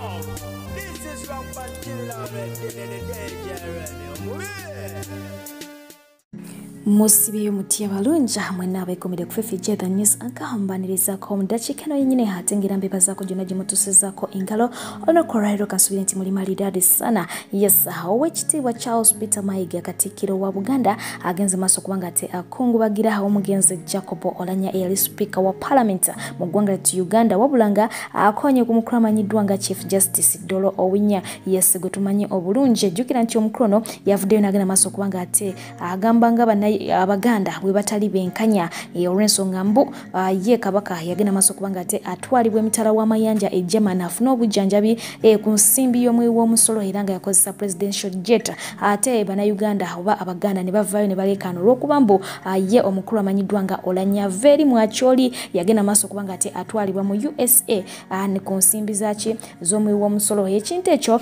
This is Rock Until Musibi mutia balunja mwena bekomere kufefije the news akahambaniriza ko mudachikano yenyine hatengira mbeba zako jona jimutusiza ko ingalo ono korairo kasubirenti muri malidadi sana yes hawe wa Charles Peter Mayiga katikiro wa Buganda agenze maso kubanga ate akungu bagira hawo mugenze Jacob Olanya eli speaker wa parliament mu gwanga tu Uganda wabulanga akonye kumukramanyidwa nga Chief Justice Dolo Owinya yes gutumanye obulunje jukira nti omukrono yavudeyo nagena maso kubanga ate agambanga bana Abaganda bwe batali benkanya olw'ensonga mbu ye kabaka yagenda maso kubanga ate atwalibwe emitala w'amayanja ejamana afuna obujjanjabi ku nsimbi y'omwe w'omusolo era nga yakozesa presidential jet ate bana Uganda oba Abaganda ne bavaayo ne balekano olw'okuba mbu ye omukulu amanyiddwa nga Olanya Veri Mwacholi yagenda maso kubanga ate atwalibwa mu USA ne ku nsimbi zaki z'omwe w'omusolo ekintu ekyo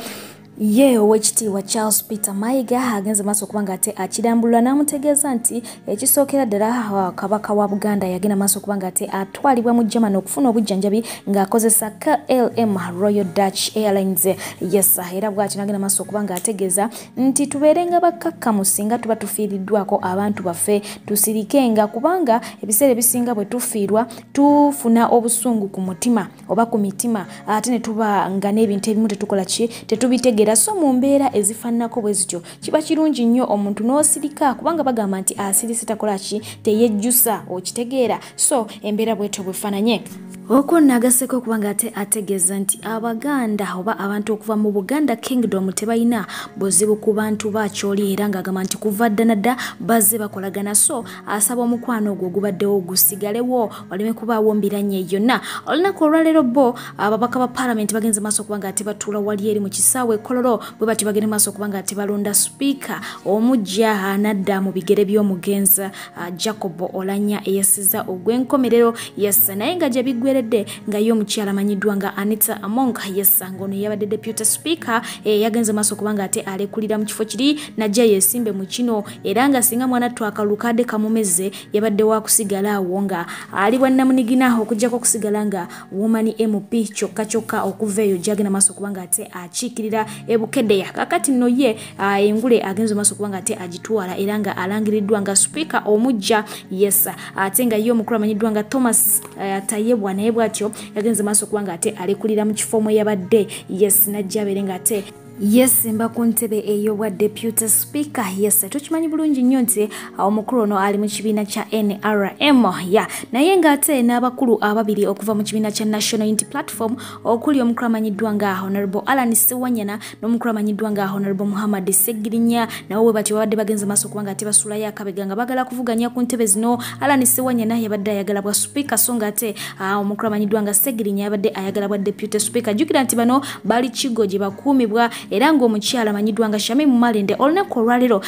ye wa Charles Peter Mayiga agenze maso kubanga ate akidambulula namutegeza nti ekisookera ddala kabaka wa Buganda yagenda maso kubanga ate atwalibwa mu Germany okufuna obujjanjabi ng'akozesa KLM Royal Dutch Airlines yes era bw'ati nagenda maso kubanga ategeza nti tubeerenga bakakkamu singa tuba tufiiriddwako abantu baffe tusirikenga kubanga ebiseera ebisinga bwe tufiirwa tufuna obusungu ku mutima oba ku mitima ate ne tuba nga n'ebintu ebimu tetukola ki tetubitegera so mu mbeera ezifaananako bwe zityo kiba kirungi nnyo omuntu n'osirika kubanga bagamba nti asirise takola ki teyejjusa okitegeera so embeera bwetyo bwefaananye okwo nagaseko kubanga ate ategeza nti Abaganda oba abantu okuva mu Buganda Kingdom tebayina buzibu ku bantu bakyoli era ng'agamba nti kuva dda nadda bazze bakolagana so asaba omukwano ogwo gubaddewo gusigalewo waleme kubaawo mbiranye yonna olunaku olwaleero bo ababaka ba parliament bagenze maaso kubanga ate batuula wali eri mu kisaawe Kololo bwe bati bagende maaso kubanga ate balonda speaker omujja anadda mu bigere by'omugenza Jacob Olanya eyasiza ogw'enkomerero yes naye nga gye biggweredde nga yo mukyala amanyiddwa nga Anita Among yes ngono yabadde deputy speaker yagenze maaso kubanga ate alekulira mu kifo kiri najja yesimbe mu kino era nga singa mwana twakalukade kamumeze yabadde wa kusigala awo nga ali bwannamunigina okujjako kusigala nga woman MP kyokka okuveeyo jagena maaso kubanga ate akiikirira ebukedeya kakati nno ye engule agenze maaso kubanga ate agitwala era nga alangiriddwa nga speaker omujja yes ate nga yo omukulu amanyiddwa nga Thomas Tayebwa naye bwatyo yagenze maaso kubanga ate alekulira mu kifo mwe yabadde yes najja abeerenga ate yes mba ku ntebe eyo bwa deputy speaker yes tukimanyi bulungi nnyo nti omukulu ono ali mu kibiina kya NRM ya naye ng'ate n'abakulu ababiri okuva mu kibiina kya National Unity Platform okuli omukulu amanyiddwa nga Honorable Alan Sewanyana n'omukulu amanyiddwa nga Honorable Muhammad Segirinya nabo bwe bati babadde bagenze maaso kubanga ate basulayo akabega nga bagala kuvuganya ku ntebe zino Alan Sewanyana yabadde ayagala bwa speaker so ng'ate omukulu amanyiddwa nga Segirinya yabadde ayagala bwa deputy speaker jukira nti bano bali kigo gye bakuumibwa era ng'omukyala amanyiddwa nga Shami Mumalende olunaku olwaleero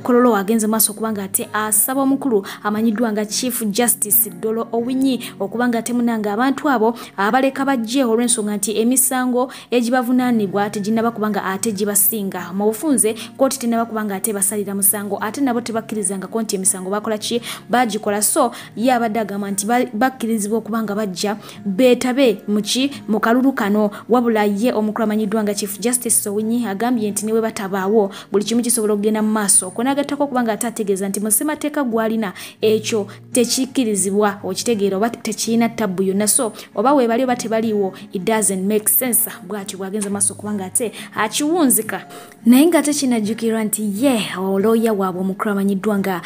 Kololo agenze maaso kubanga ate asaba omukulu amanyiddwa nga Chief Justice Dolo Owinyi okubanga ate munanga abantu abo abaleka bajje olw'ensonga nti emisango egibavunaanibwa teginnaba kubanga ate gibasinga mu bufunze kooti tennaba kubanga ate basalira musango ate nabo tebakkirizanga konti emisango bakola ki bagikola so ye abadde agamba nti bakkirizibwa okubanga bajja beetabe mu kalulu kano wabula ye omukulu amanyiddwa nga Chief Justice Owinyi agambye nti niwe batabaawo buli kimu kisobola okugenda mu maaso konagattako kubanga atategeeza nti mu ssemateeka gwalina ekyo tekikkirizibwa okitegeera oba tekirina tabbu yonna so oba weebali oba tebaliiwo it doesn't make sense bw'atyo bwagenza maaso kubanga ate akiwunzika naye nga tekinajjukirwa nti ye olooya waabwe omukulu amanyiddwa nga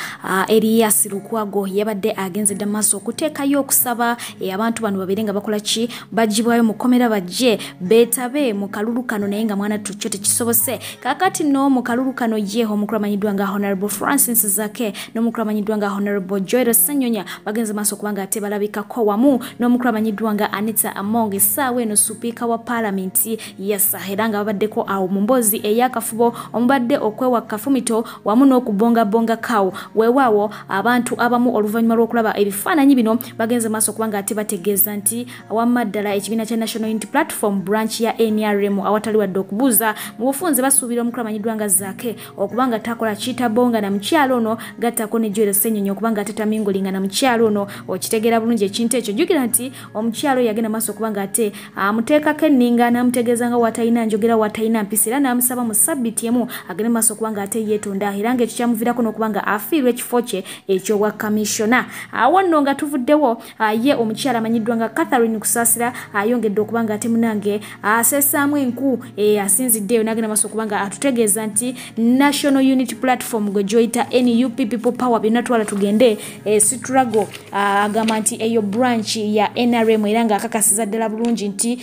Elias Lukwago yabadde agenze dda maaso okuteekayo okusaba abantu bano babeere nga bakola ki bagibwayo mu kkomera bajje beetabe mu kalulu kano naye nga mwana tukyo tekisobose kakati no mu kalulu kano ye omukulu amanyiddwa nga Honorable Francis Zake n'omukulu amanyiddwa nga Honorable Joel Sanyonya bagenze maaso kubanga ate balabikako wamu n'omukulu amanyiddwa nga Anita Among essaawa eno supiika wa parliament yes era nga babaddeko awo mu mboozi ey'akafubo omubadde okwewa kafumito wamu n'okubongabonga kawo weewaawo abantu abamu oluvannyuma lw'okulaba ebifaananyi bino bagenze maaso kubanga ate bategeeza nti awamma ddala ekibiina kya National Unity Platform branch ya NRM awatali wadde okubuuza mu bufunze basuubira omukulu amanyiddwa nga Zaake okubanga takola kitabonga na mukyalo ono gattako ne Joel Ssenyonyi okubanga atetamingulinga na mukyalo ono okitegeera bulungi ekintu ekyo jjukira nti omukyalo yagenda maaso okubanga ate amuteekako enninga n'amutegeeza nga watalina njogera watalina mpisa era n'amusaba mu sabbiiti emu agende maaso okubanga ate yeetonda era ng'ekyo kyamuviirako n'okubanga afiirwa ekifo kye ekyobwa kamishona. Awo nno nga tuvuddewo ye omukyala amanyiddwa nga Catherine Kusaasira ayongedde okubanga ate munange aseesaamu enku asinziddeyo n'agenda maaso okubanga atutegeeza nti National Unity Platform gwe gyoyita NUP People Power byonna twala tugende struggle agamba nti eyo branch ya NRM era nga akakasiza ddala bulungi nti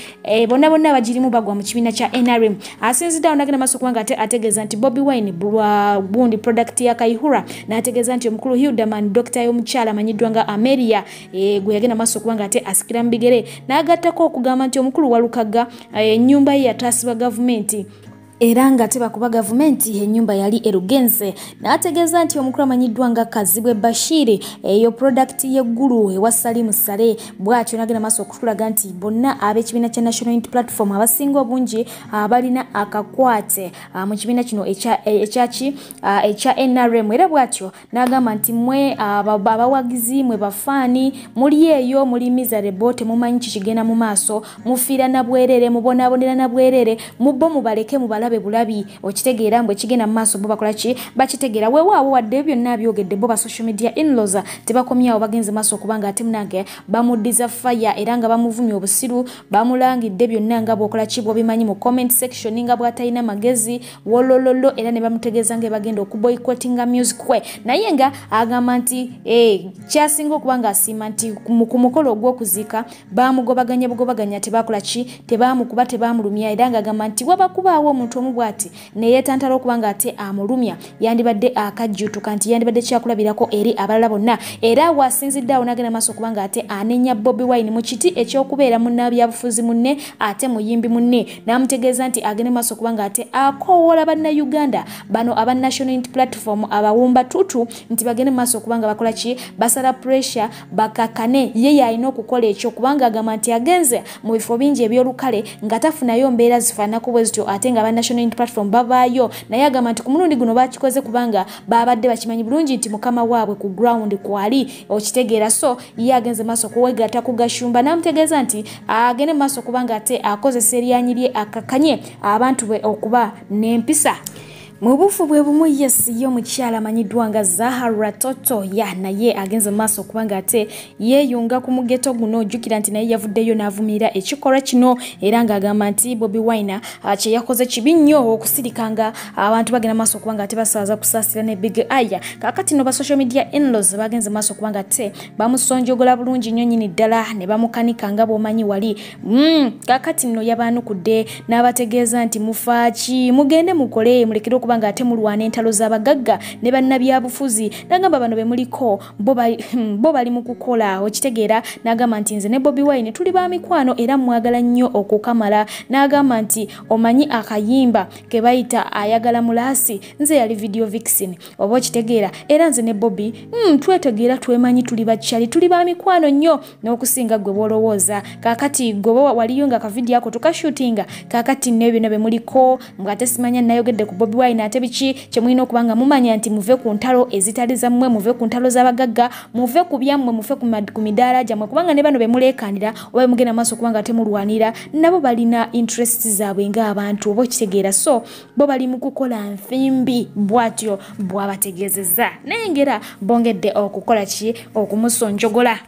bonna bonna abagirimu bagwa mu kibiina kya NRM. Asinziddeyo n'agenda maaso okubanga ate ategeeza nti Bobi Wine bundi product ya Kaihura n'ategeeza nti omukulu Hildaman Dr. y'omukyala amanyiddwa nga Ameria gwe yagenda maaso okubanga ate asikira mu bigere n'agattako okugamba nti omukulu Walukaga ennyumba ye yataasibwa gavumenti era nga tebakuba gavumenti ennyumba yali erugenze n'ategeeza nti omukulu amanyiddwa nga Kazibwe Bashiri eyo product y'eggulu ewa Salimu Sale bw'atyo n'agenda maaso okutulaga nti bonna ab'ekibiina kya National Unity Platform abasinga obungi abalina akakwate mu kibiina kino ekya NRM era bw'atyo n'agamba nti mwe abawagizi mwe bafaani muli eyo muli miserable temumanyi kikigenda mu maaso mufiira na bwerere mubonaabonera na bwerere mubbo mubaleke mubala bulabi okitegeera mbwe kigenda mu maaso bo bakola ki bakitegeera weewaawo wadde byonna byogedde bo ba social media inloza tebakomyawo bagenze maaso okubanga ate munange bamuddiza fire era nga bamuvumya obusiru bamulangidde byonna nga bwokola ki bwobimanyi mu comment section nga bwatalina magezi wolololo era ne bamutegeeza nga bagenda okuboycottinga music kwe naye nga agamba nti kyasinga okubanga asiima nti ku mukolo ogw'okuziika bamugobaganya tebakola ki tebamukuba tebamulumya era nga agamba nti wabakubaawo omuntu omu bw'ati ne yeetantala okubanga ate amulumya yandibadde akajjutuka nti yandibadde kyakulabirako eri abalala bonna era wasinziddeawo n'agenda maaso okubanga ate anenya Bobi Wine mu kiti eky'okubeera munnabyabufuzi munne ate muyimbi munne n'amutegeeza nti agende maaso okubanga ate akoowola bannayuganda bano aba National Unity Platform abawumba tutu nti bagende maaso okubanga bakola ki basala pressure bakakane ye yalina okukola ekyo kubanga agamba nti agenze mu bifo bingi ebyolukale nga tafunayo mbeera zifaananako bwe zityo ate nga aba National Unity Platform babaayo naye agamba nti ku mulundi guno bakikoze kubanga babadde bakimanyi bulungi nti mukama waabwe ku ground kwali okitegeera so ye agenze maaso okuwegatta ku gashumba n'amutegeeza nti agende maaso okubanga ate akozesa eryanyi lye akakanye abantu be okuba n'empisa. Mu bufu bwe bumu ye omukyala amanyiddwa nga Zahara Toto naye agenze maaso okubanga ate yeeyunga ku mugeto guno ojjukira nti naye yavuddeyo n'avumirira ekikolwa kino era ng'agamba nti Bobi Wine kye yakoze kibi nnyo okusirikanga abantu bagenda maaso okubanga ate basaaza kusaasira ne Big Aya kaakati no ba social media inlaws bagenze maaso okubanga ate bamusonjogola bulungi nnyo nnyini ddala ne bamukanika nga bw'omanyi wali kaakati nno yabaanukudde n'abategeeza nti mufaaki mugende mukole mulekere kubanga ate mulwana entalo z'abagagga ne bannabyabufuzi n'agamba bano be muliko bo bali mu kukola okitegeera n'agamba nti nze ne Bobi Wine tuli ba mikwano era mwagala nnyo okukamala n'agamba nti omanyi akayimba ke bayita ayagala mulaasi nze yali video vixen oba okitegeera era nze ne Bobi twetegeera twemanyi tuli bakyali tuli ba mikwano nnyo n'okusinga gwe bwolowooza kaakati gwe waliyo nga akavidiyo ako tukashootinga kaakati nebyo ne be muliko ng'ate simanya nayogedde ku Bobi Wine ate biki kye mulina okubanga mumanya nti muve ku ntalo ezitali zammwe muve ku ntalo z'abagagga muve ku byammwe muve ku midaala gyammwe kubanga ne bano be muleekanira oba mugenda maaso okubanga ate mulwanira nabo balina interest zaabwe ng'abantu oba okitegeera so bo bali mu kukola nfimbi bw'atyo bw'abategeezezza naye ngera bongedde okukola ki okumusonjogola.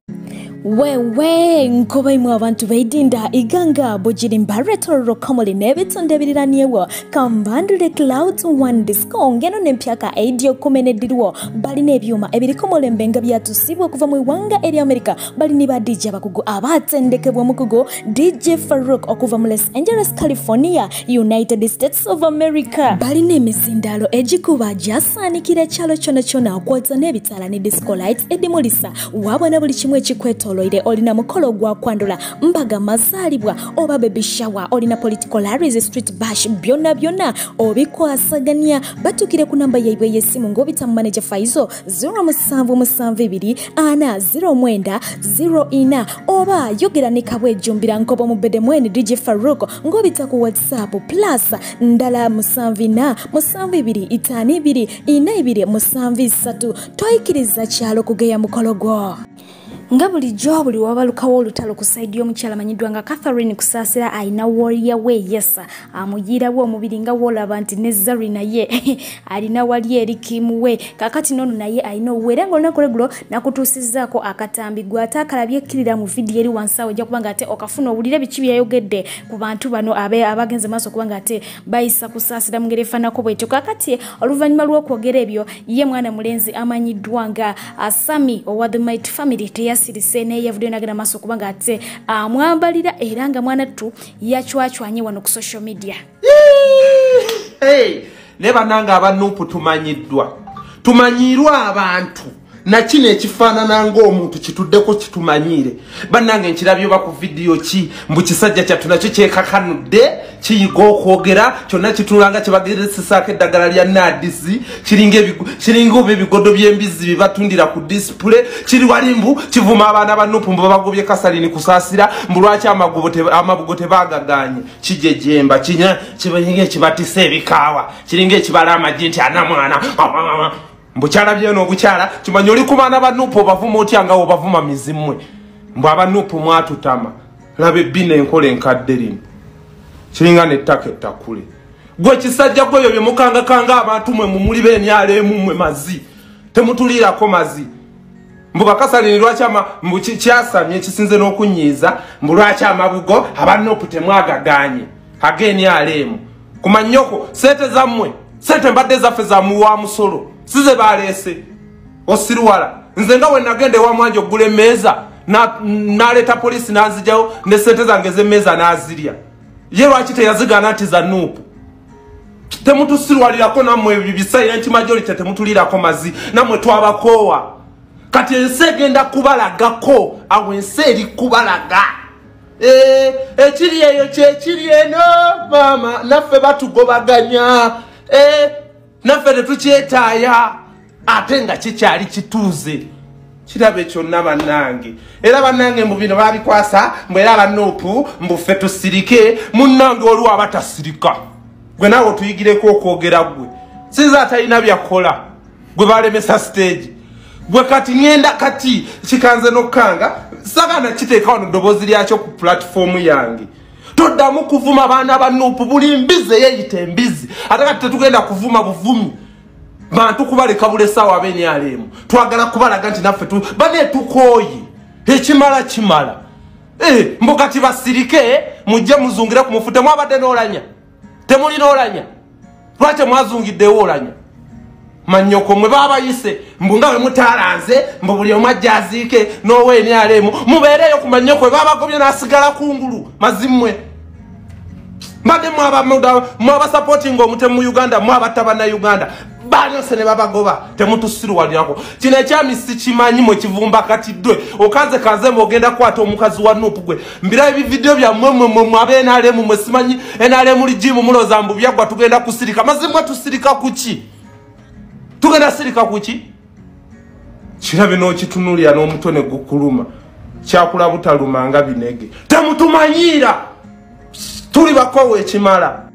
Wewe nkoba imwe abantu baidinda iganga bojiri mbaretoro komole nebitonde ebiriraniewo kambandule cloud one disco ngeno nempyaka aidio kumenediriwo bali nebyuma ebirikomole mbenga byatusibwa kuva mu iwanga eri America bali ni ba DJ bakugo abatsendekebwa mukugo DJ Farouk okuva mu Los Angeles California United States of America bali nemisindalo ejikuba jasanikira kyalo kyona kyona okwotsa nebitala ne disco lights edimulisa wabona buli kimwe ekikweto weetoloire olina mukolo gwa kwandula mbaga mazaalibwa oba baby shower olina political rallies street bash byonna obikwasaganya batukire ku namba yaibwe yesimu ngobita mu manager Faizo 07724090 oba yogera ne kabwe jumbira nkobo mu bedemweni DJ Faruko ngobita ku WhatsApp plus ndala musanvina musanvibiri itanibiri inaibiri musanvisatu toikiriza kyalo kugeya mukolo gwo nga bulijjo buli wabalukawo olutalo ku saidi y'omukyala amanyiddwa nga Catherine Kusasira ayina warrior we yesa amuyirawo omubiri nga wolaba nti ne Zari naye alina wali eri kimuwe kakati nono naye ayina owera nga olunaku lwegulo nakutuusizaako akatambi gw'ate akalabye ekkirira mu vidiyo eri wansi awo ojja kuba nga ate okafuna owulire biki byayogedde ku bantu bano abagenze maaso kuba nga ate bayisa Kusasira mu ngeri efaanako bwetyo kakati oluvannyuma lw'okwogera ebyo ye mwana mulenzi amanyiddwa nga Sami owa the Might Family sirise ne yavudde nagenda maso kubanga ate amwambalira era nga mwana tu yachwachwanye wano ku social media. Hey, leba nanga abanupu tumanyirwa abantu na kine ekifaanana ng'omuntu kituddeko kitumanyire bannange nkirabyo ba ku video ki mbu kisajja kyatu nakyo kyekakanudde kiyiga okwogera kyonna kitulanga kyebageresesako eddagala lya nadisi kiringa ebigodo by'embizi bibatundira ku display kiri wali mbu kivuma abaana banupu mbu babagobye Catherine Kusasira mbu lwaki amabugo tebagaganye kijejemba kiringa ekibatisa ebikaawa kiringa ekibala amagi nti ana mwana mbukyala byeno obukyala kimanyi oli kubaana banupu obavuma otya nga obavuma mizimwe mbu abanupu mwatutama labe bina enkola enkadde lino kiringa nettaka ettakule gwe kisajja gweyo bye mukangakanga abantu mwe mumuli b'emyalo emu mwe mazi temutuliirako mazi mbu Catherine lwaki mbu kyasamye ekisinze n'okunyiiza mbu lwaki amabugo abanupu temwagaganye ag'emyalo emu kumanyoko sente zammwe sente mbadde zaffe za muwa musolo size balese osirwala nze nga we nagende wa mwanje ogula emmeeza naleta polisi nanzijawo ne sente zange z'emmeeza nazirya ye lwaki teyazigana nti za nupu temutusirwalirako nammwe bisayirenti majority temutulirako mazi nammwe twabakoowa kati ensi egenda kubalagako awo ensi eri kubalaga ekiri eyo kyekiri eno maama naffe batugobaganya naffe tetukyetaaya ate nga kikyali kituuze kirabe kyonna bannange era bannange mu bino babikwasa mbu era abanupu mbuffe tusirike munnange oliwo abatasirika gwe naawe otuyigireko okwogera gwe siza atalina byakola gwe balemesa stage gwe kati ngenda kati kikanze n'okukanga sagana kiteeka wano ddoboozi lyakyo ku platform yange toddamu kuvuma abaana banupu buli mbizi eyeyita embizi ate kati tetugenda kuvuma buvumi bantu kubaleka bulesawo ab'enyalemu twagala kubalaga nti naffe bane tukooye ekimala kimala mbu kati basirike mujje muzungire ku mufu temwabadde n'olanya temuli n'olanya lwaki mwazungiddewo olanya manyoko mwe babayise mbu nga we mutalanze mbu buli omu ajja aziike n'ow'enyalemu mubeereyo ku manyoko babagobye n'asigala kungulu mazimmwe mbadde mwaba supporting omutemu mu Uganda mwabatta na Uganda banyose ne babagoba temutusirwalirako kino ekyamisi kimanyi mwe kivumba katiddwe okaze kanze mogenda kwata omukazi wa nupu gwe mbira ebividiyo byammwe mwab'enalemu mwe simanyi enalemu lijimu muloza mbu byaggwa tugenda kusirika mazimwe tusirika kuki tugenda sirika kuki kirabe n'okitunulira n'omutwe ne gukuluma kyakula butaluma nga binege temutumanyira tuli bakowe ekimala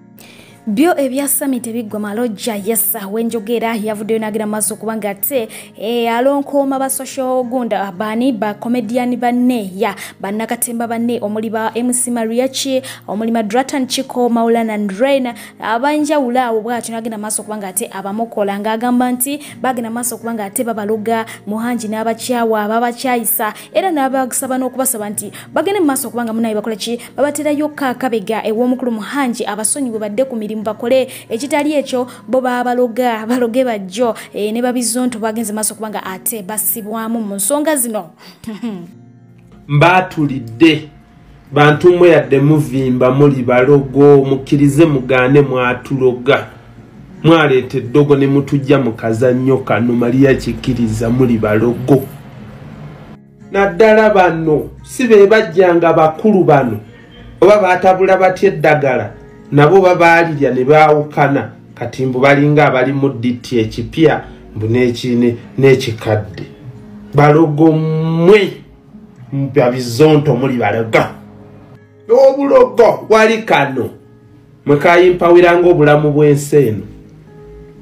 Bio ebya summit ebiggwa malojja yesa wenjogera yavuddeyo nagira maaso kubanga ate alonkooma ba social gunda bani ba comedian banne ya bannakatemba banne omuli ba MC Mariachi omuli Madratan Chiko Maulana Ndrena abanjawula abo bwatyo nagira maaso kubanga ate abamukola ngagamba nti bagina maaso kubanga ate babaloga muhanji n'abakyawa babakyayisa era n'abagsaba n'okubasaba nti bagene maaso kubanga munayi bakola ki babaterayo kakabega ew'omukulu muhanji abasonyiwe badde ku bakole ekitali ekyo bo baloge bajjo ne babizonto bagenze maaso kubanga ate basibwamu mu nsonga zino mbatulidde bantu mwe yadde muvimba muli balogo mukirize mugane mwatuloga mwalete dogo ne mutujja mukazannyo kano Maria kikiriza muli balogo naddala bano si be bajjanga bakulu bano oba batabula batya eddagala nabo babaalirya ne baawukana kati mbu balinga abali mu dditi ekipya mbu n'ekikadde balogo mmwe mbyabizonto muli balaga obulogo wali kano mwekayimpawiranga obulamu bw'ensi eno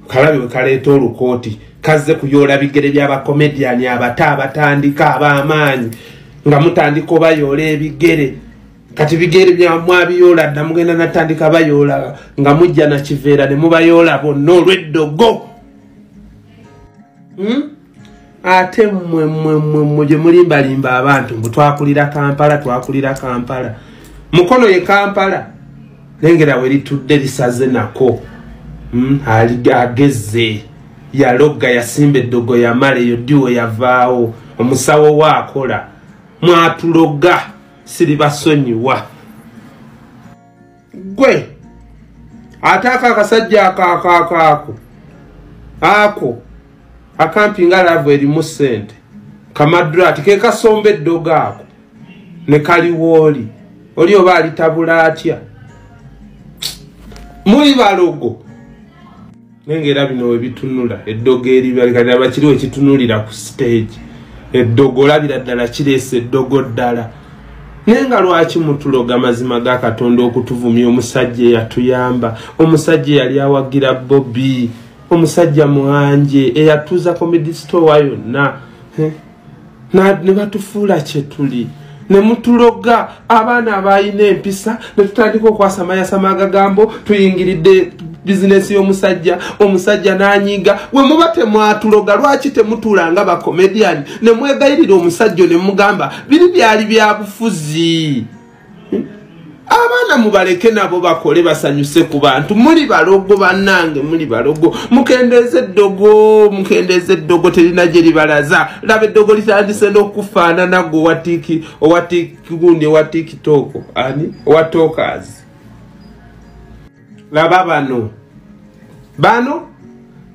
kalabi we kaleeta olukooti kazze kuyoola bigere by'abakomediani abato abatandika ab'amaanyi nga mutandika obayoola ebigere kati bigere byamwabiyoola dda mugenda natandika bayoola nga mujja na kiveera ne mubayoola bonna olw'eddogo ate mmwe gye mulimbalimba abantu mbu twakulira Kampala mukono ye Kampala lengera we litudde lisaze nako agezze yaloga yasimba eddogo yamala eyo diwo yavaawo omusawo waakola mwatuloga siribasonyiwa gwe ataka akasajja ako akampinga lavo erimu ssente kamadrati ke kasomba eddogo ako ne kaliwooli oli oba alitabula atya muli balogo nengera bino we bitunula eddogo eribalikana bakiriwo ekitunulira ku stage eddogo olabira ddala kireese eddogo ddala nenga lwaki mutuloga mazima ga Katonda okutuvumya omusajja eyatuyamba omusajja eyali awagira Bobi omusajja mwanje eyatuuza comedy store yonna ne batufuula kyetuli ne mutuloga abaana abayina empisa ne tutandika okwasamayasama agagambo tuyingiridde bizinesi y'omusajja n'anyiga we muba temwatuloga lwaki temutuulanga bakomediani ne mwegayirira omusajja ne mugamba biri byali bya bufuzi abaana mubaleke nabo bakole basanyuse ku bantu muli balogo bannange muli balogo mukendeze eddogo terina gye libalaza laba eddogo litandise n'okufaanana gwe gundi owa TikTok ani owa Talkers laba bano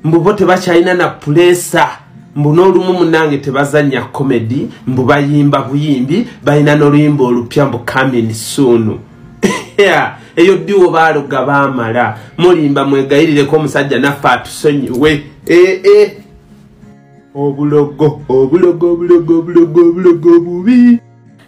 mbubo tebakyalina na pulesa mbu n'olumu munange tebazanya comedy mbu bayimba buyimbi balina n'oluyimba olupya mbu coming soon eyo diwo baaloga baamala mulimba mwegayirireko omusajja naffe atusonyiwe obulogo bubi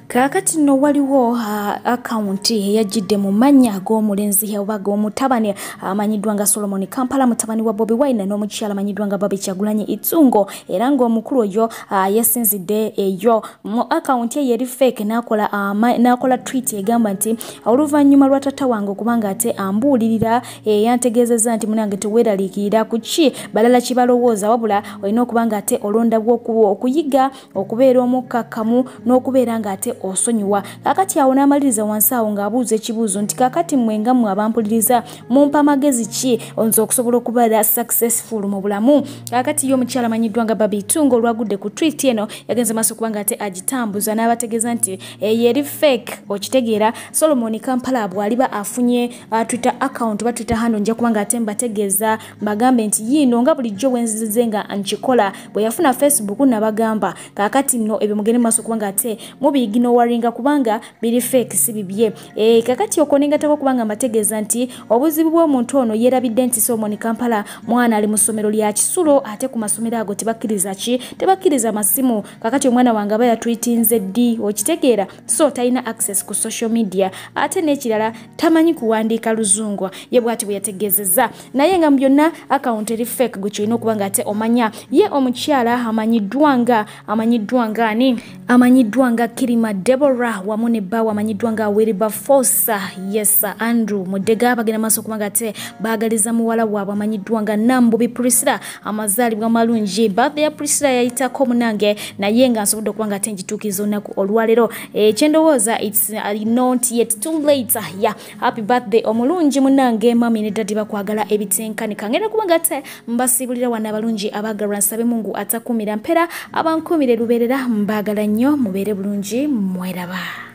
kakati no waliwo account eyajjidde mu mannya ag'omulenzi oba mutabani amanyiddwa nga Solomon Kampala mutabani wa Bobi Wine n'omukyala amanyiddwa nga Barbie Kyagulanyi Itungo era ng'omukulu oyo yasinzidde eyo mu account ye yeri fake nakola tweet egamba nti oluvannyuma lwa tata wange okubanga ate ambuulirira yantegeezezza nti munange teweeraliikirira ku ki balala kibalowooza wabula olina okubanga ate olonda okuyiga okubeera omukakkamu n'okubeera nga ate osonyiwa kakati awo n'amaliriza wansi awo ng'abuuza ekibuuzo nti kakati mwenga mwe abampuliriza mumpa magezi ki nze okusobola okubeera successful mu bulamu kakati yo omukyala amanyiddwa nga Barbie Itungo olwagudde ku tweet eno yagenze maaso kubanga ate agitambuza n'abategeeza nti yeri fake okitegeera Solomon Kampala bw'aliba afunye Twitter account ba Twitter handle nja kubanga ate mbategeeza mbagambe nti yino nga bulijjo bwenzize nga nkikola bwe yafuna Facebook nabagamba kakati nno ebyo mugende maaso kubanga ate mubiyigino waringa kubanga biri fake si bibye kakati okonengatako kubanga mbategeeza nti obuzibu bw'omuntu ono yerabidde nti Solomon Kampala mwana ali mu ssomero lya Kisulo ate ku masomero ago tebakkiriza masimu kakati omwana wange aba yatweetinze ddi okitegeera so talina access ku social media ate n'ekirala tamanyi kuwandiika luzungwa ye bw'ati bwe yategeezezza naye nga mu byonna account eri fake gwe kyolina okuba nga ate omanya ye omukyala amanyiddwa nga Kirima Deborah wamu ne bba amanyiddwa nga Weriba Fosa yes Andrew Mudega bagenda maaso kubanga ate baagaliza muwala waabwe amanyiddwa nga Nambubi Priscilla amazaalibwa malungi birthday ya Priscilla yayitako munange naye nga nsobodde okubanga ate njituukiriza olunaku olwaleero kyendowooza it's not yet too late happy birthday omulungi munange mami ne dadi bakwagala ebitenkanika ngenda kubanga ate mbasiibulira wana abalungi abaagalwa nsabe Mungu atakumira mpera abankumire lubeerera mbaagala nnyo mubeere bulungi mweraba